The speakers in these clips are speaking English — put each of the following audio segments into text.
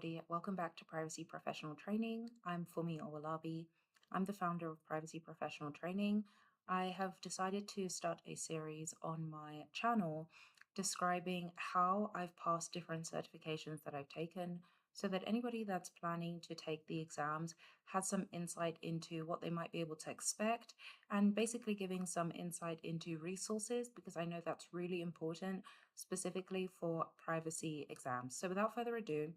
everybody. Welcome back to Privacy Professional Training. I'm Fumi Owolabi. I'm the founder of Privacy Professional Training. I have decided to start a series on my channel describing how I've passed different certifications that I've taken so that anybody that's planning to take the exams has some insight into what they might be able to expect and basically giving some insight into resources because I know that's really important specifically for privacy exams. So without further ado,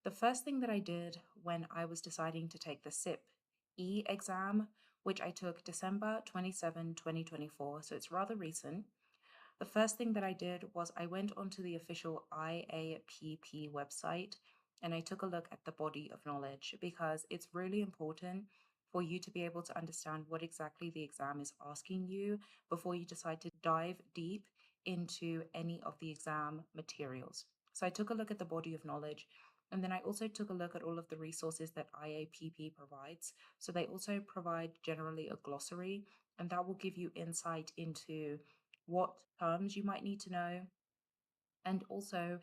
the first thing that I did when I was deciding to take the CIPP exam, which I took December 27, 2024, so it's rather recent. The first thing that I did was I went onto the official IAPP website and I took a look at the body of knowledge because it's really important for you to be able to understand what exactly the exam is asking you before you decide to dive deep into any of the exam materials. So I took a look at the body of knowledge and then I also took a look at all of the resources that IAPP provides. So they also provide generally a glossary, and that will give you insight into what terms you might need to know, and also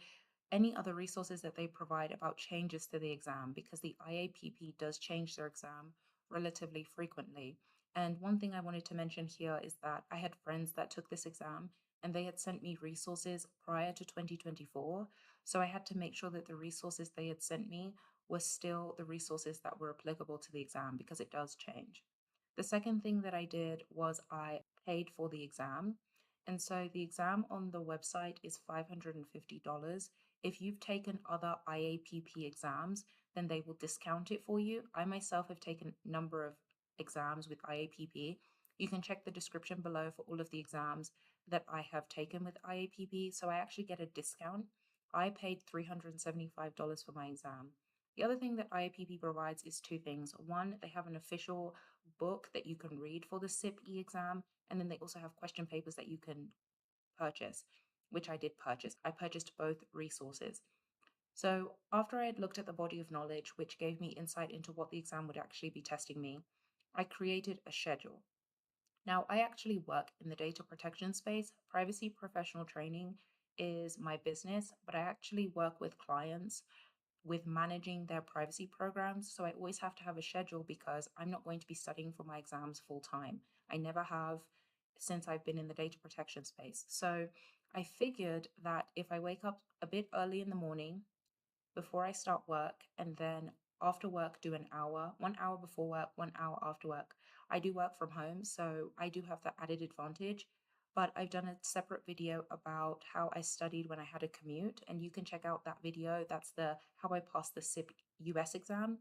any other resources that they provide about changes to the exam, because the IAPP does change their exam relatively frequently. And one thing I wanted to mention here is that I had friends that took this exam and they had sent me resources prior to 2024. So I had to make sure that the resources they had sent me were still the resources that were applicable to the exam because it does change. The second thing that I did was I paid for the exam. And so the exam on the website is $550. If you've taken other IAPP exams, then they will discount it for you. I myself have taken a number of exams with IAPP. You can check the description below for all of the exams that I have taken with IAPP. So I actually get a discount. I paid $375 for my exam. The other thing that IAPP provides is two things. One, they have an official book that you can read for the CIPP exam, and then they also have question papers that you can purchase, which I did purchase. I purchased both resources. So after I had looked at the body of knowledge, which gave me insight into what the exam would actually be testing me, I created a schedule. Now, I actually work in the data protection space. Privacy professional training is my business, but I actually work with clients with managing their privacy programs. So I always have to have a schedule because I'm not going to be studying for my exams full time. I never have since I've been in the data protection space. So I figured that if I wake up a bit early in the morning before I start work, and then after work do an hour, 1 hour before work, 1 hour after work. I do work from home, so I do have that added advantage. But I've done a separate video about how I studied when I had a commute, and you can check out that video. That's the how I passed the CIPP US exam.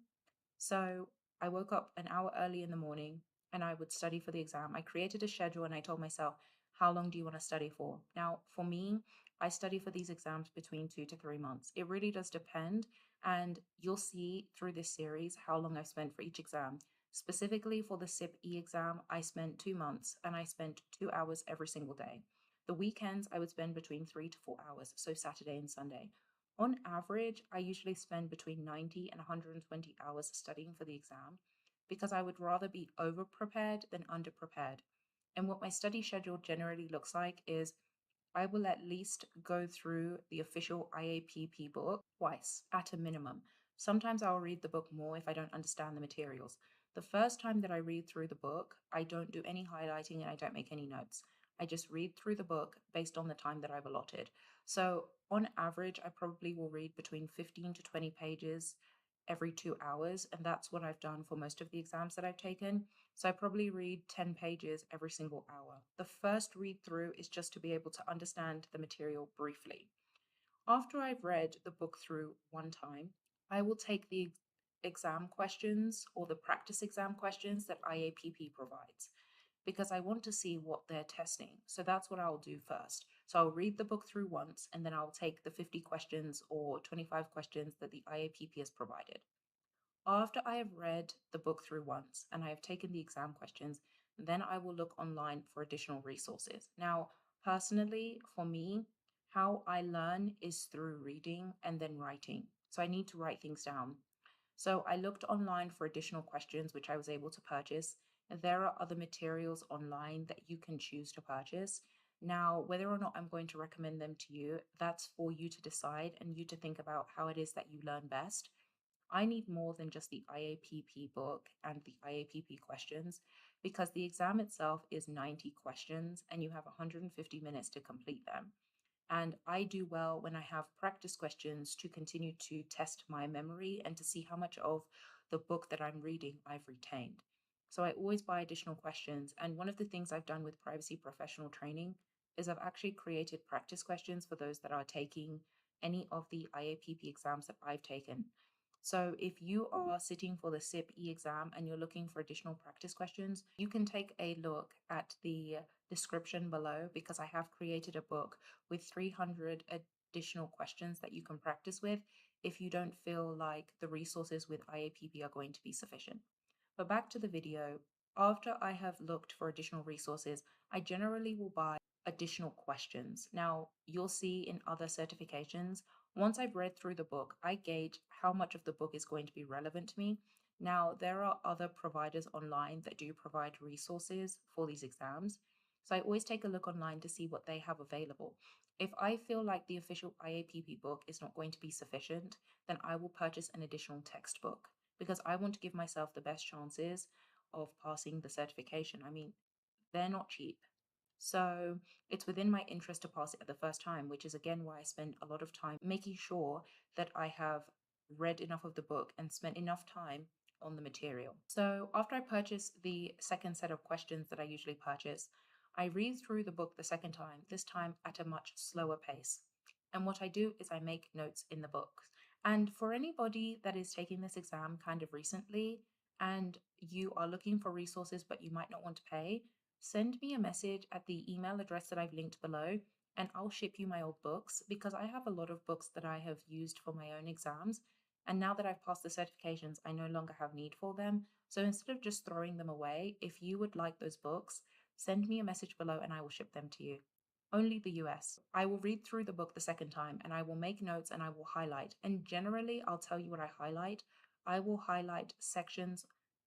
So I woke up an hour early in the morning and I would study for the exam. I created a schedule and I told myself, how long do you want to study for? Now, for me, I study for these exams between 2 to 3 months. It really does depend. And you'll see through this series how long I've spent for each exam. Specifically for the CIPP exam, I spent 2 months and I spent 2 hours every single day. The weekends, I would spend between 3 to 4 hours, so Saturday and Sunday. On average, I usually spend between 90 and 120 hours studying for the exam because I would rather be over prepared than under prepared. And what my study schedule generally looks like is I will at least go through the official IAPP book twice at a minimum. Sometimes I'll read the book more if I don't understand the materials. The first time that I read through the book, I don't do any highlighting and I don't make any notes. I just read through the book based on the time that I've allotted. So, on average, I probably will read between 15 to 20 pages every 2 hours, and that's what I've done for most of the exams that I've taken. So I probably read 10 pages every single hour. The first read through is just to be able to understand the material briefly. After I've read the book through one time, I will take the exam questions or the practice exam questions that IAPP provides because I want to see what they're testing. So that's what I'll do first. So I'll read the book through once and then I'll take the 50 questions or 25 questions that the IAPP has provided. After I have read the book through once and I have taken the exam questions, then I will look online for additional resources. Now, personally, for me, how I learn is through reading and then writing. So I need to write things down. So I looked online for additional questions, which I was able to purchase. There are other materials online that you can choose to purchase. Now, whether or not I'm going to recommend them to you, that's for you to decide and you to think about how it is that you learn best. I need more than just the IAPP book and the IAPP questions because the exam itself is 90 questions and you have 150 minutes to complete them. And I do well when I have practice questions to continue to test my memory and to see how much of the book that I'm reading I've retained. So I always buy additional questions. And one of the things I've done with privacy professional training is I've actually created practice questions for those that are taking any of the IAPP exams that I've taken. So if you are sitting for the CIPP exam and you're looking for additional practice questions, you can take a look at the description below because I have created a book with 300 additional questions that you can practice with if you don't feel like the resources with IAPP are going to be sufficient. But back to the video, after I have looked for additional resources, I generally will buy additional questions. Now, you'll see in other certifications, once I've read through the book, I gauge how much of the book is going to be relevant to me. Now, there are other providers online that do provide resources for these exams. So I always take a look online to see what they have available. If I feel like the official IAPP book is not going to be sufficient, then I will purchase an additional textbook because I want to give myself the best chances of passing the certification. I mean, they're not cheap. So it's within my interest to pass it at the first time, which is again why I spend a lot of time making sure that I have read enough of the book and spent enough time on the material. So after I purchase the second set of questions that I usually purchase, I read through the book the second time, this time at a much slower pace. And what I do is I make notes in the book. And for anybody that is taking this exam kind of recently and you are looking for resources but you might not want to pay, send me a message at the email address that I've linked below and I'll ship you my old books because I have a lot of books that I have used for my own exams. And now that I've passed the certifications, I no longer have need for them. So instead of just throwing them away, if you would like those books, send me a message below and I will ship them to you. Only the US. I will read through the book the second time and I will make notes and I will highlight. And generally, I'll tell you what I highlight. I will highlight sections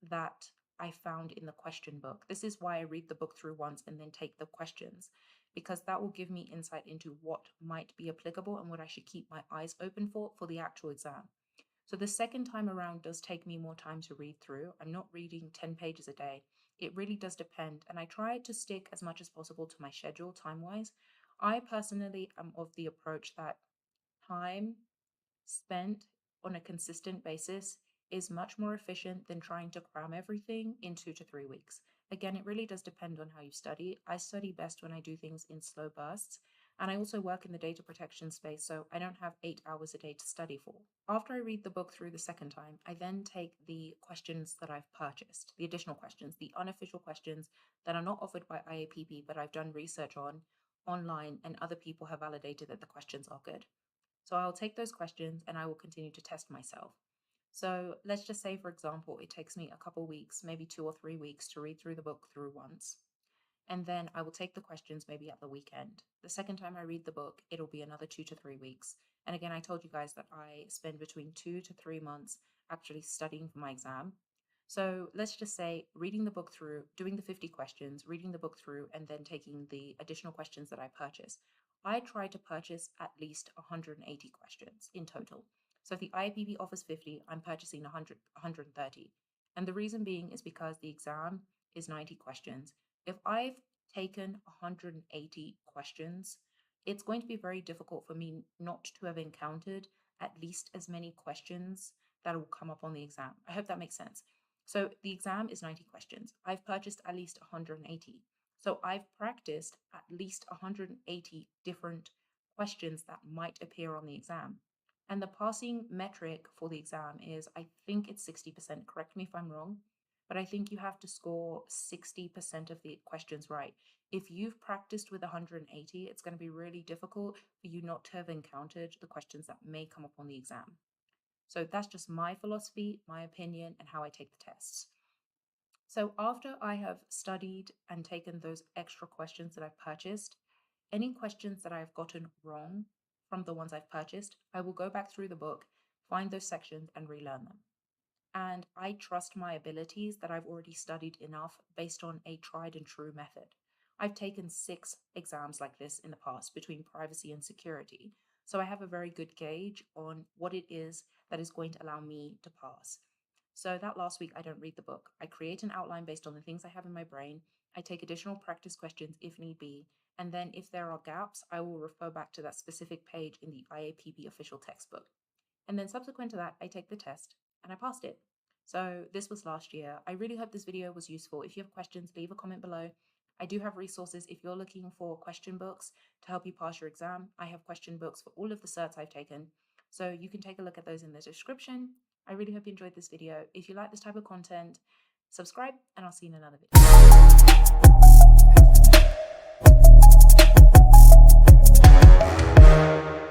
that I found in the question book. This is why I read the book through once and then take the questions, because that will give me insight into what might be applicable and what I should keep my eyes open for the actual exam. So the second time around does take me more time to read through. I'm not reading 10 pages a day. It really does depend. And I try to stick as much as possible to my schedule time-wise. I personally am of the approach that time spent on a consistent basis is much more efficient than trying to cram everything in 2 to 3 weeks. Again, it really does depend on how you study. I study best when I do things in slow bursts. And I also work in the data protection space, so I don't have 8 hours a day to study for. After I read the book through the second time, I then take the questions that I've purchased, the additional questions, the unofficial questions that are not offered by IAPP, but I've done research on online and other people have validated that the questions are good. So I'll take those questions and I will continue to test myself. So let's just say, for example, it takes me a couple weeks, maybe 2 or 3 weeks to read through the book through once. And then I will take the questions maybe at the weekend. The second time I read the book, it'll be another 2 to 3 weeks. And again, I told you guys that I spend between 2 to 3 months actually studying for my exam. So let's just say reading the book through, doing the 50 questions, reading the book through, and then taking the additional questions that I purchase. I try to purchase at least 180 questions in total. So if the IAPP offers 50, I'm purchasing 130. And the reason being is because the exam is 90 questions. If I've taken 180 questions, it's going to be very difficult for me not to have encountered at least as many questions that will come up on the exam. I hope that makes sense. So the exam is 90 questions. I've purchased at least 180. So I've practiced at least 180 different questions that might appear on the exam. And the passing metric for the exam is, I think it's 60%. Correct me if I'm wrong, but I think you have to score 60% of the questions right. If you've practiced with 180, it's going to be really difficult for you not to have encountered the questions that may come up on the exam. So that's just my philosophy, my opinion, and how I take the tests. So after I have studied and taken those extra questions that I've purchased, any questions that I've gotten wrong from the ones I've purchased, I will go back through the book, find those sections, and relearn them. And I trust my abilities that I've already studied enough based on a tried and true method. I've taken 6 exams like this in the past between privacy and security. So I have a very good gauge on what it is that is going to allow me to pass. So that last week, I don't read the book. I create an outline based on the things I have in my brain. I take additional practice questions if need be. And then if there are gaps, I will refer back to that specific page in the IAPP official textbook. And then subsequent to that, I take the test and I passed it. So this was last year. I really hope this video was useful. If you have questions, leave a comment below. I do have resources if you're looking for question books to help you pass your exam. I have question books for all of the certs I've taken. So you can take a look at those in the description. I really hope you enjoyed this video. If you like this type of content, subscribe and I'll see you in another video.